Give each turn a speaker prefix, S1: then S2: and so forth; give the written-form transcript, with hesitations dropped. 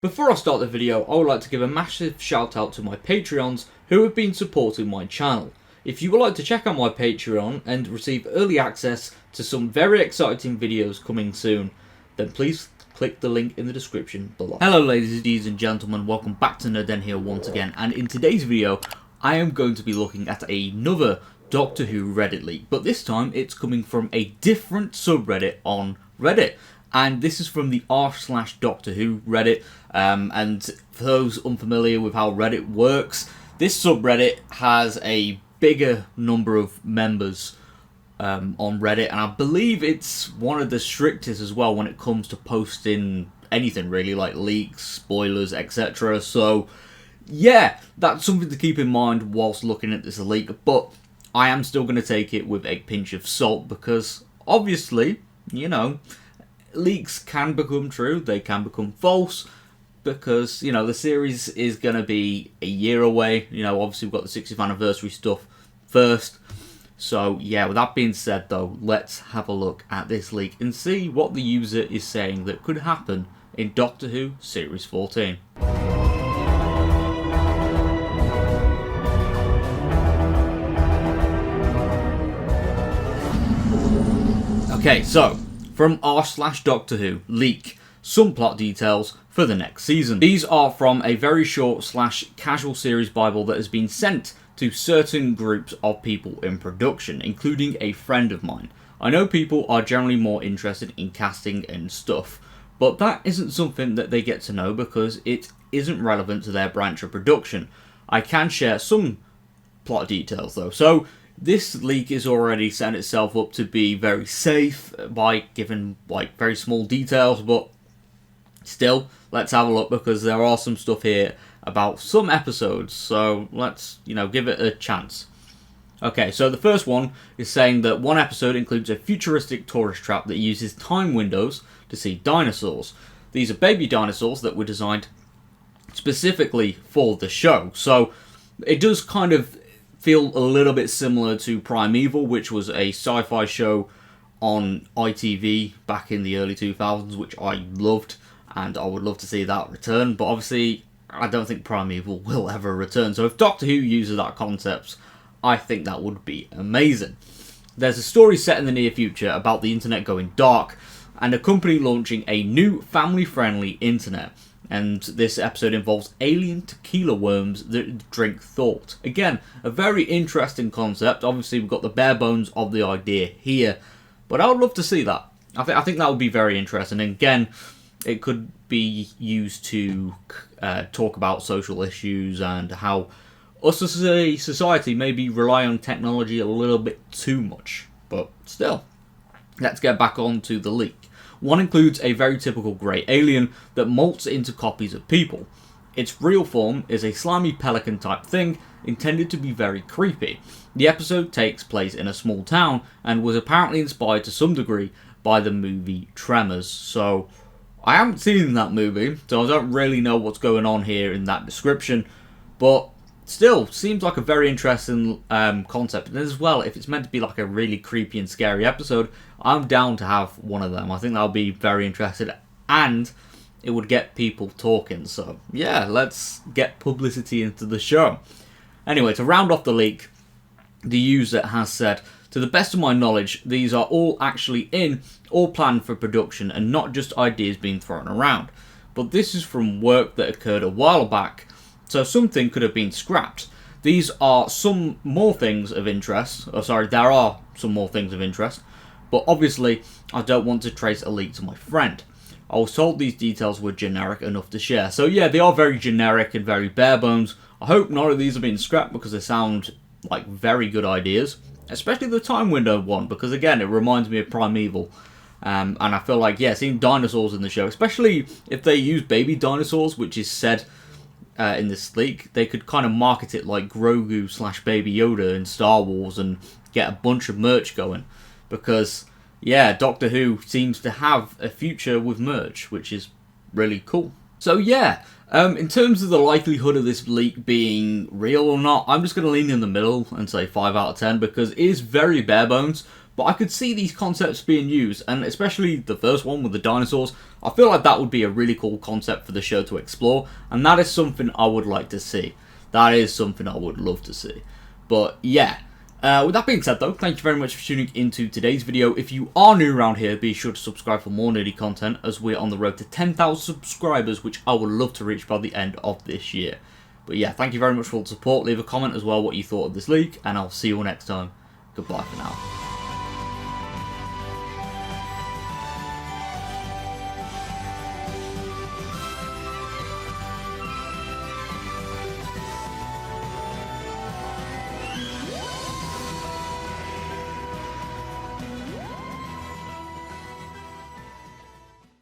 S1: Before I start the video, I would like to give a massive shout out to my Patreons who have been supporting my channel. If you would like to check out my Patreon and receive early access to some very exciting videos coming soon, then please click the link in the description below. Hello ladies and gentlemen, welcome back to Nerden here once again, and in today's video I am going to be looking at another Doctor Who Reddit leak, but this time it's coming from a different subreddit on Reddit. And this is from the r/Doctor Who Reddit, and for those unfamiliar with how Reddit works, this subreddit has a bigger number of members on Reddit, and I believe it's one of the strictest as well when it comes to posting anything really, like leaks, spoilers, etc. So yeah, that's something to keep in mind whilst looking at this leak, but I am still going to take it with a pinch of salt because obviously, you know, leaks can become true, they can become false, because, you know, the series is going to be a year away. You know, obviously we've got the 60th anniversary stuff first. So, yeah, with that being said, though, let's have a look at this leak and see what the user is saying that could happen in Doctor Who Series 14. Okay, so from r/Doctor Who, leak, some plot details for the next season. These are from a very short / casual series bible that has been sent to certain groups of people in production, including a friend of mine. I know people are generally more interested in casting and stuff, but that isn't something that they get to know because it isn't relevant to their branch of production. I can share some plot details though. So this leak is already set itself up to be very safe by giving like very small details, but still, let's have a look because there are some stuff here about some episodes, so let's, you know, give it a chance. Okay, so the first one is saying that one episode includes a futuristic tourist trap that uses time windows to see dinosaurs. These are baby dinosaurs that were designed specifically for the show, so it does kind of feel a little bit similar to Primeval, which was a sci-fi show on ITV back in the early 2000s, which I loved, and I would love to see that return, but obviously I don't think Primeval will ever return. So if Doctor Who uses that concept, I think that would be amazing. There's a story set in the near future about the internet going dark and a company launching a new family-friendly internet. And this episode involves alien tequila worms that drink thought. Again, a very interesting concept. Obviously, we've got the bare bones of the idea here, but I would love to see that. I think that would be very interesting. And again, it could be used to talk about social issues and how us as a society maybe rely on technology a little bit too much. But still, let's get back on to the leak. One includes a very typical grey alien that molts into copies of people. Its real form is a slimy pelican type thing, intended to be very creepy. The episode takes place in a small town and was apparently inspired to some degree by the movie Tremors. So I haven't seen that movie, so I don't really know what's going on here in that description, but still, seems like a very interesting concept. And as well, if it's meant to be like a really creepy and scary episode, I'm down to have one of them. I think that'll be very interesting, and it would get people talking. So yeah, let's get publicity into the show. Anyway, to round off the leak, the user has said, to the best of my knowledge, these are all actually in or planned for production and not just ideas being thrown around. But this is from work that occurred a while back, so something could have been scrapped. These are some more things of interest. Oh, sorry, there are some more things of interest. But obviously, I don't want to trace a leak to my friend. I was told these details were generic enough to share. So yeah, they are very generic and very bare bones. I hope none of these have been scrapped because they sound like very good ideas. Especially the time window one, because again, it reminds me of Primeval. And I feel like, yeah, seeing dinosaurs in the show, especially if they use baby dinosaurs, which is said in this leak, they could kind of market it like Grogu / Baby Yoda in Star Wars and get a bunch of merch going. Because, yeah, Doctor Who seems to have a future with merch, which is really cool. So yeah, in terms of the likelihood of this leak being real or not, I'm just going to lean in the middle and say 5 out of 10 because it is very bare bones, but I could see these concepts being used, and especially the first one with the dinosaurs. I feel like that would be a really cool concept for the show to explore, and that is something I would like to see. That is something I would love to see. But yeah, with that being said though, thank you very much for tuning into today's video. If you are new around here, be sure to subscribe for more nerdy content, as we're on the road to 10,000 subscribers, which I would love to reach by the end of this year. But yeah, thank you very much for all the support. Leave a comment as well what you thought of this leak, and I'll see you all next time. Goodbye for now.